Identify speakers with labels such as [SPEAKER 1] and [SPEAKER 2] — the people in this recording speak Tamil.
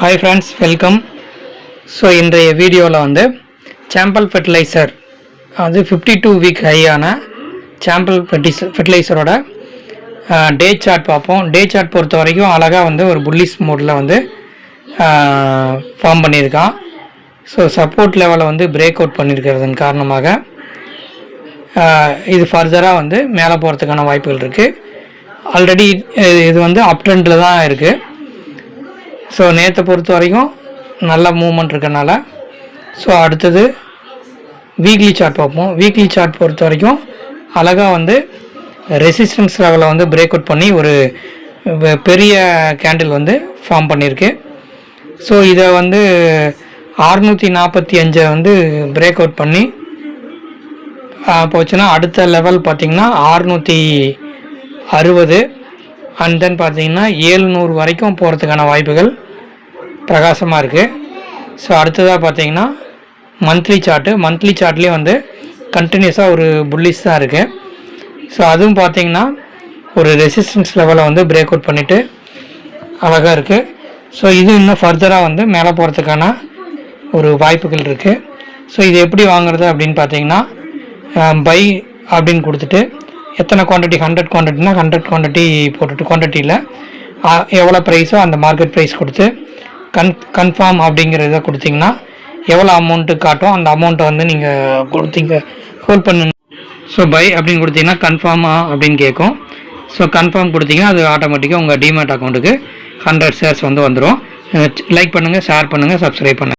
[SPEAKER 1] Hi friends, welcome. So இன்றைய வீடியோவில் வந்து சாம்பல் ஃபெர்டிலைசர் அது 52 வீக் ஹையான சாம்பல் ஃபெர்டிலைசரோட டே சார்ட் பார்ப்போம். டே சார்ட் பொறுத்த வரைக்கும் அழகாக வந்து ஒரு புல்லிஷ் மோடில் வந்து ஃபார்ம் பண்ணியிருக்கான். ஸோ சப்போர்ட் லெவலை வந்து பிரேக் அவுட் பண்ணியிருக்கிறதன் காரணமாக இது ஃபர்தராக வந்து மேலே போகிறதுக்கான வாய்ப்புகள் இருக்குது. ஆல்ரெடி இது வந்து அப் ட்ரெண்டில் தான் இருக்குது. ஸோ நேற்றை பொறுத்த வரைக்கும் நல்ல மூவ்மெண்ட் இருக்கனால ஸோ அடுத்தது வீக்லி சார்ட் பார்ப்போம். வீக்லி சார்ட் பொறுத்த வரைக்கும் அழகாக வந்து ரெசிஸ்டன்ஸ் லெவலை வந்து பிரேக் அவுட் பண்ணி ஒரு பெரிய கேண்டில் வந்து ஃபார்ம் பண்ணியிருக்கு. ஸோ இதை வந்து 645 வந்து பிரேக் அவுட் பண்ணி போச்சுன்னா அடுத்த லெவல் பார்த்திங்கன்னா 660 அண்ட் தென் பார்த்திங்கன்னா 700 வரைக்கும் போகிறதுக்கான வாய்ப்புகள் பிரகாசமாக இருக்குது. ஸோ அடுத்ததாக பார்த்திங்கன்னா மந்த்லி சார்ட்லேயும் வந்து கண்டினியூஸாக ஒரு புல்லிஷ் தான் இருக்குது. ஸோ அதுவும் பார்த்திங்கன்னா ஒரு ரெசிஸ்டன்ஸ் லெவலை வந்து பிரேக் அவுட் பண்ணிவிட்டு அழகாக இருக்குது. ஸோ இது இன்னும் ஃபர்தராக வந்து மேலே போகிறதுக்கான ஒரு வாய்ப்புகள் இருக்குது. ஸோ இது எப்படி வாங்குறது அப்படின்னு பார்த்திங்கன்னா பை அப்படின்னு கொடுத்துட்டு எத்தனை குவான்டிட்டி 100 குவான்டிட்டினா 100 குவான்டிட்டி போட்டுட்டு குவான்டிட்டியில் எவ்வளோ ப்ரைஸோ அந்த மார்க்கெட் ப்ரைஸ் கொடுத்து கன்ஃபார்ம் அப்படிங்கிறத கொடுத்திங்கன்னா எவ்வளோ அமௌண்ட்டு காட்டும் அந்த அமௌண்ட்டை வந்து நீங்கள் கொடுத்தீங்க ஹோல்ட் பண்ணணும். ஸோ பை அப்படின்னு கொடுத்தீங்கன்னா கன்ஃபார்மா அப்படின்னு கேட்கும். ஸோ கன்ஃபார்ம் கொடுத்தீங்கன்னா அது ஆட்டோமேட்டிக்காக உங்கள் டிமேட் அக்கௌண்ட்டுக்கு 100 ஷேர்ஸ் வந்து வந்துடும். லைக் பண்ணுங்கள், ஷேர் பண்ணுங்கள், சப்ஸ்கிரைப் பண்ணுங்கள்.